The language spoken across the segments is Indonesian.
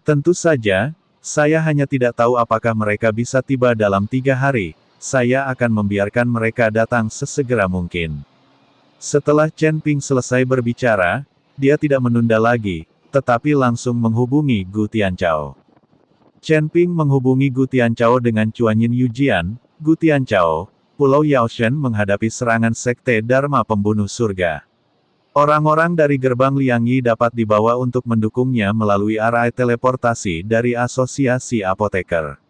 Tentu saja, saya hanya tidak tahu apakah mereka bisa tiba dalam 3 hari. Saya akan membiarkan mereka datang sesegera mungkin. Setelah Chen Ping selesai berbicara, dia tidak menunda lagi, tetapi langsung menghubungi Gu Tianchao. Chen Ping menghubungi Gu Tianchao dengan Chuanyin Yujian. Gu Tianchao, Pulau Yaoshen menghadapi serangan Sekte Dharma Pembunuh Surga. Orang-orang dari gerbang Liangyi dapat dibawa untuk mendukungnya melalui arai teleportasi dari Asosiasi Apoteker.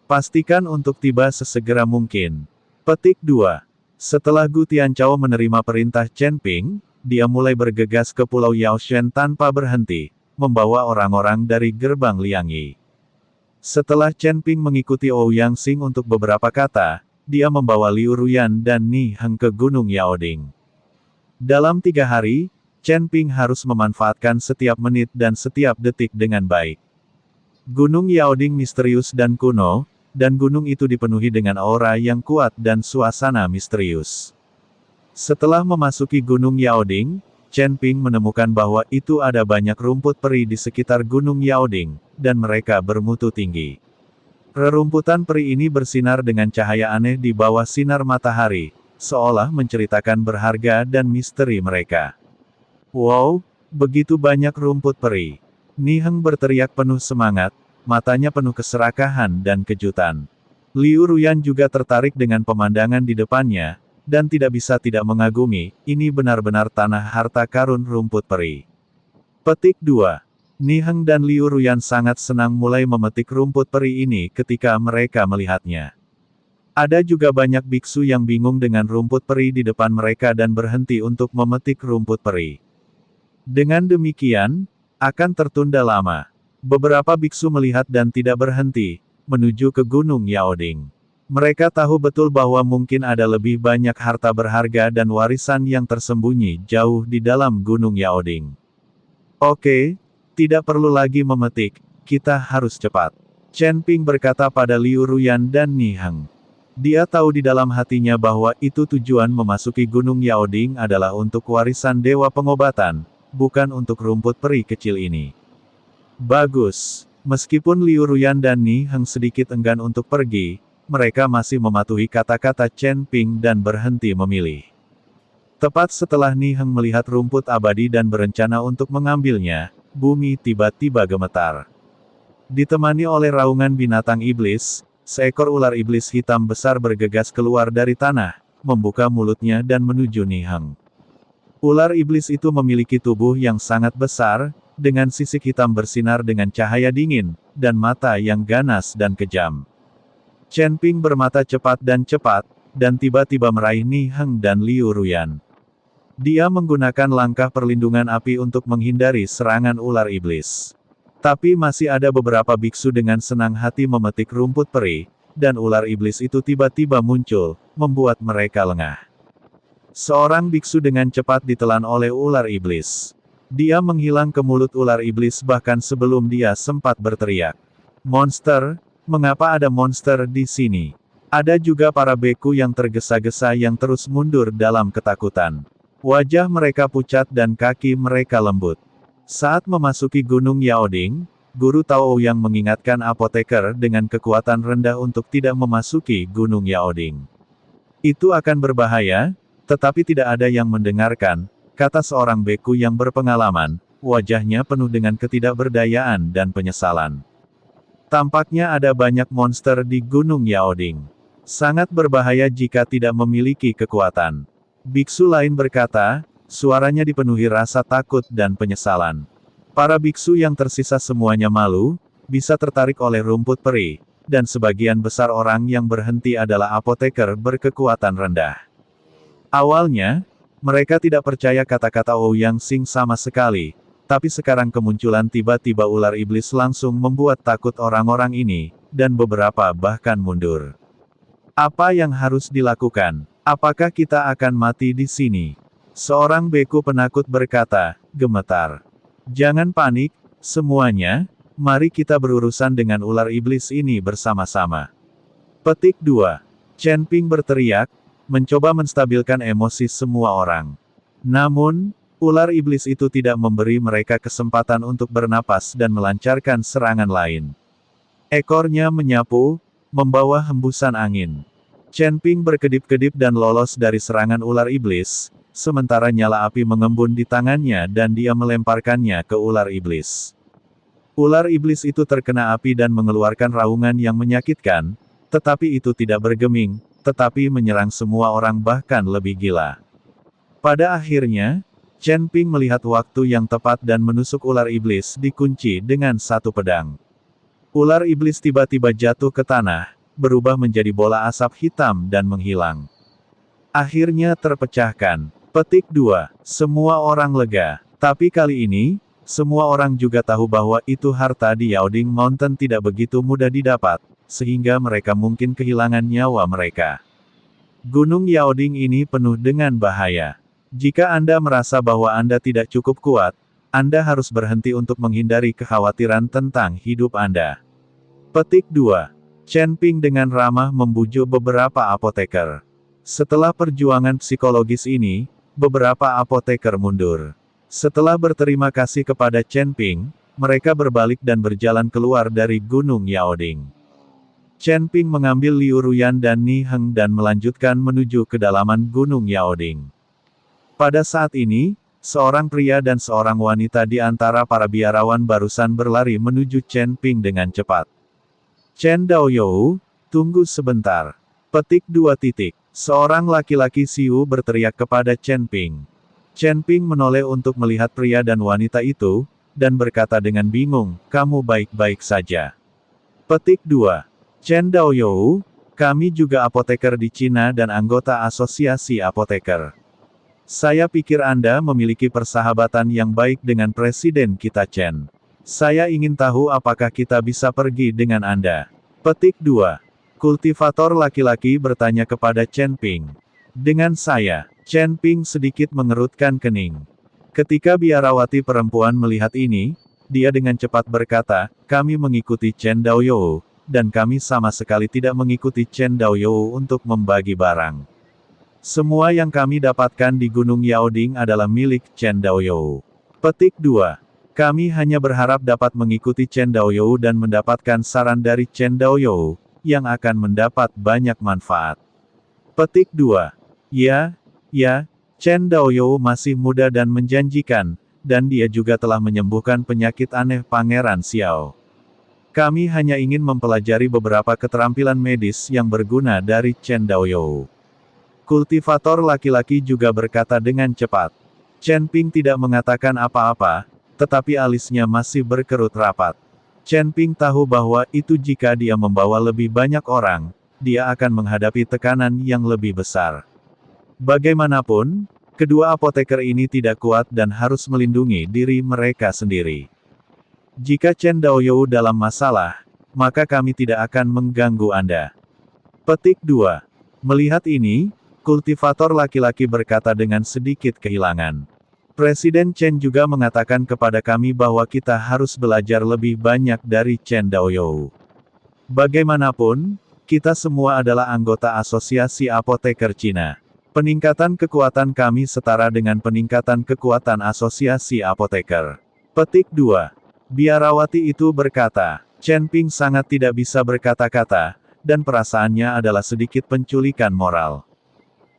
Pastikan untuk tiba sesegera mungkin. Petik 2. Setelah Gu Tianchao menerima perintah Chen Ping, dia mulai bergegas ke Pulau Yaoshen tanpa berhenti, membawa orang-orang dari gerbang Liangyi. Setelah Chen Ping mengikuti Ouyang Xing untuk beberapa kata, dia membawa Liu Ruyan dan Ni Heng ke Gunung Yaoding. Dalam 3 hari, Chen Ping harus memanfaatkan setiap menit dan setiap detik dengan baik. Gunung Yaoding misterius dan kuno, dan gunung itu dipenuhi dengan aura yang kuat dan suasana misterius. Setelah memasuki Gunung Yaoding, Chen Ping menemukan bahwa itu ada banyak rumput peri di sekitar Gunung Yaoding, dan mereka bermutu tinggi. Rerumputan peri ini bersinar dengan cahaya aneh di bawah sinar matahari, seolah menceritakan berharga dan misteri mereka. Wow, begitu banyak rumput peri. Ni Heng berteriak penuh semangat, matanya penuh keserakahan dan kejutan. Liu Ruyan juga tertarik dengan pemandangan di depannya, dan tidak bisa tidak mengagumi, ini benar-benar tanah harta karun rumput peri. Petik 2. Ni Heng dan Liu Ruyan sangat senang mulai memetik rumput peri ini ketika mereka melihatnya. Ada juga banyak biksu yang bingung dengan rumput peri di depan mereka dan berhenti untuk memetik rumput peri. Dengan demikian, akan tertunda lama. Beberapa biksu melihat dan tidak berhenti, menuju ke Gunung Yaoding. Mereka tahu betul bahwa mungkin ada lebih banyak harta berharga dan warisan yang tersembunyi jauh di dalam Gunung Yaoding. Oke, tidak perlu lagi memetik, kita harus cepat. Chen Ping berkata pada Liu Ruyan dan Ni Heng. Dia tahu di dalam hatinya bahwa itu tujuan memasuki Gunung Yaoding adalah untuk warisan Dewa Pengobatan, bukan untuk rumput peri kecil ini. Bagus. Meskipun Liu Ruyan dan Ni Heng sedikit enggan untuk pergi, mereka masih mematuhi kata-kata Chen Ping dan berhenti memilih. Tepat setelah Ni Heng melihat rumput abadi dan berencana untuk mengambilnya, bumi tiba-tiba gemetar. Ditemani oleh raungan binatang iblis, seekor ular iblis hitam besar bergegas keluar dari tanah, membuka mulutnya dan menuju Ni Heng. Ular iblis itu memiliki tubuh yang sangat besar, dengan sisik hitam bersinar dengan cahaya dingin, dan mata yang ganas dan kejam. Chen Ping bermata cepat, dan tiba-tiba meraih Ni Heng dan Liu Ruyan. Dia menggunakan langkah perlindungan api untuk menghindari serangan ular iblis. Tapi masih ada beberapa biksu dengan senang hati memetik rumput peri, dan ular iblis itu tiba-tiba muncul, membuat mereka lengah. Seorang biksu dengan cepat ditelan oleh ular iblis. Dia menghilang ke mulut ular iblis bahkan sebelum dia sempat berteriak. Monster, mengapa ada monster di sini? Ada juga para beku yang tergesa-gesa yang terus mundur dalam ketakutan. Wajah mereka pucat dan kaki mereka lembut. Saat memasuki Gunung Yaoding, Guru Tao yang mengingatkan apoteker dengan kekuatan rendah untuk tidak memasuki Gunung Yaoding. Itu akan berbahaya, tetapi tidak ada yang mendengarkan, kata seorang beku yang berpengalaman, wajahnya penuh dengan ketidakberdayaan dan penyesalan. Tampaknya ada banyak monster di Gunung Yaoding. Sangat berbahaya jika tidak memiliki kekuatan. Biksu lain berkata, suaranya dipenuhi rasa takut dan penyesalan. Para biksu yang tersisa semuanya malu, bisa tertarik oleh rumput peri, dan sebagian besar orang yang berhenti adalah apoteker berkekuatan rendah. Awalnya, mereka tidak percaya kata-kata Ouyang Xing sama sekali, tapi sekarang kemunculan tiba-tiba ular iblis langsung membuat takut orang-orang ini, dan beberapa bahkan mundur. Apa yang harus dilakukan? Apakah kita akan mati di sini? Seorang beku penakut berkata, gemetar. Jangan panik, semuanya, mari kita berurusan dengan ular iblis ini bersama-sama. Petik 2. Chen Ping berteriak, mencoba menstabilkan emosi semua orang. Namun, Ular iblis itu tidak memberi mereka kesempatan untuk bernapas dan melancarkan serangan lain. Ekornya menyapu, membawa hembusan angin. Chen Ping berkedip-kedip dan lolos dari serangan ular iblis, sementara nyala api mengembun di tangannya dan dia melemparkannya ke ular iblis. Ular iblis itu terkena api dan mengeluarkan raungan yang menyakitkan, tetapi itu tidak bergeming, tetapi menyerang semua orang bahkan lebih gila. Pada akhirnya, Chen Ping melihat waktu yang tepat dan menusuk ular iblis dikunci dengan satu pedang. Ular iblis tiba-tiba jatuh ke tanah, berubah menjadi bola asap hitam dan menghilang. Akhirnya terpecahkan. Petik 2. Semua orang lega. Tapi kali ini, semua orang juga tahu bahwa itu harta di Yaoding Mountain tidak begitu mudah didapat, sehingga mereka mungkin kehilangan nyawa mereka. Gunung Yaoding ini penuh dengan bahaya. Jika Anda merasa bahwa Anda tidak cukup kuat, Anda harus berhenti untuk menghindari kekhawatiran tentang hidup Anda. Petik 2. Chen Ping dengan ramah membujuk beberapa apoteker. Setelah perjuangan psikologis ini, beberapa apoteker mundur. Setelah berterima kasih kepada Chen Ping, mereka berbalik dan berjalan keluar dari Gunung Yaoding. Chen Ping mengambil Liu Ruyan dan Ni Heng dan melanjutkan menuju kedalaman Gunung Yaoding. Pada saat ini, seorang pria dan seorang wanita di antara para biarawan barusan berlari menuju Chen Ping dengan cepat. Chen Daoyou, tunggu sebentar. Petik 2. Seorang laki-laki Siu berteriak kepada Chen Ping. Chen Ping menoleh untuk melihat pria dan wanita itu, dan berkata dengan bingung, kamu baik-baik saja. Petik 2. Chen Daoyou, kami juga apoteker di Cina dan anggota asosiasi apoteker. Saya pikir Anda memiliki persahabatan yang baik dengan Presiden kita Chen. Saya ingin tahu apakah kita bisa pergi dengan Anda. Petik 2. Kultivator laki-laki bertanya kepada Chen Ping. Dengan saya, Chen Ping sedikit mengerutkan kening. Ketika biarawati perempuan melihat ini, dia dengan cepat berkata, kami mengikuti Chen Daoyou, dan kami sama sekali tidak mengikuti Chen Daoyou untuk membagi barang. Semua yang kami dapatkan di Gunung Yaoding adalah milik Chen Daoyou. Petik 2. Kami hanya berharap dapat mengikuti Chen Daoyou dan mendapatkan saran dari Chen Daoyou, yang akan mendapat banyak manfaat. Petik 2. Ya, Chen Daoyou masih muda dan menjanjikan, dan dia juga telah menyembuhkan penyakit aneh Pangeran Xiao. Kami hanya ingin mempelajari beberapa keterampilan medis yang berguna dari Chen Daoyou. Kultivator laki-laki juga berkata dengan cepat. Chen Ping tidak mengatakan apa-apa, tetapi alisnya masih berkerut rapat. Chen Ping tahu bahwa itu jika dia membawa lebih banyak orang, dia akan menghadapi tekanan yang lebih besar. Bagaimanapun, kedua apoteker ini tidak kuat dan harus melindungi diri mereka sendiri. Jika Chen Daoyou dalam masalah, maka kami tidak akan mengganggu Anda. Petik 2. Melihat ini, kultivator laki-laki berkata dengan sedikit kehilangan. Presiden Chen juga mengatakan kepada kami bahwa kita harus belajar lebih banyak dari Chen Daoyou. Bagaimanapun, kita semua adalah anggota Asosiasi Apoteker Cina. Peningkatan kekuatan kami setara dengan peningkatan kekuatan Asosiasi Apoteker. Petik 2. Biarawati itu berkata, Chen Ping sangat tidak bisa berkata-kata, dan perasaannya adalah sedikit penculikan moral.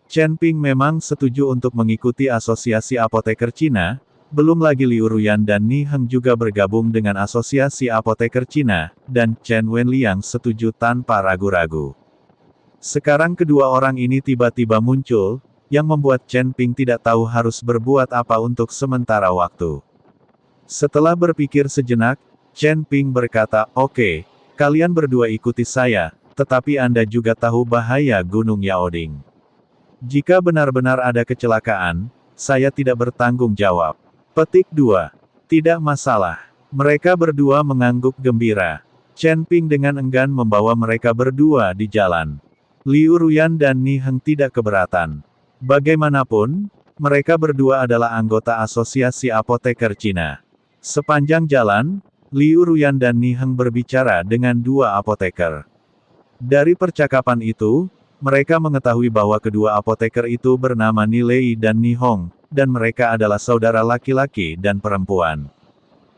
Chen Ping memang setuju untuk mengikuti Asosiasi Apoteker Cina, belum lagi Liu Ruyan dan Ni Heng juga bergabung dengan Asosiasi Apoteker Cina, dan Chen Wenliang setuju tanpa ragu-ragu. Sekarang kedua orang ini tiba-tiba muncul, yang membuat Chen Ping tidak tahu harus berbuat apa untuk sementara waktu. Setelah berpikir sejenak, Chen Ping berkata, oke, kalian berdua ikuti saya, tetapi Anda juga tahu bahaya Gunung Yaoding. Jika benar-benar ada kecelakaan, saya tidak bertanggung jawab. Petik 2. Tidak masalah. Mereka berdua mengangguk gembira. Chen Ping dengan enggan membawa mereka berdua di jalan. Liu Ruyan dan Ni Heng tidak keberatan. Bagaimanapun, mereka berdua adalah anggota Asosiasi Apoteker Cina. Sepanjang jalan, Liu Ruyan dan Ni Heng berbicara dengan dua apoteker. Dari percakapan itu, mereka mengetahui bahwa kedua apoteker itu bernama Ni Lei dan Ni Hong, dan mereka adalah saudara laki-laki dan perempuan.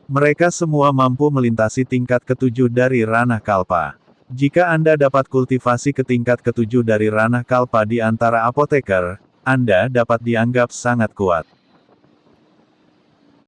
Mereka semua mampu melintasi tingkat ketujuh dari ranah kalpa. Jika Anda dapat kultivasi ke tingkat ketujuh dari ranah kalpa di antara apoteker, Anda dapat dianggap sangat kuat.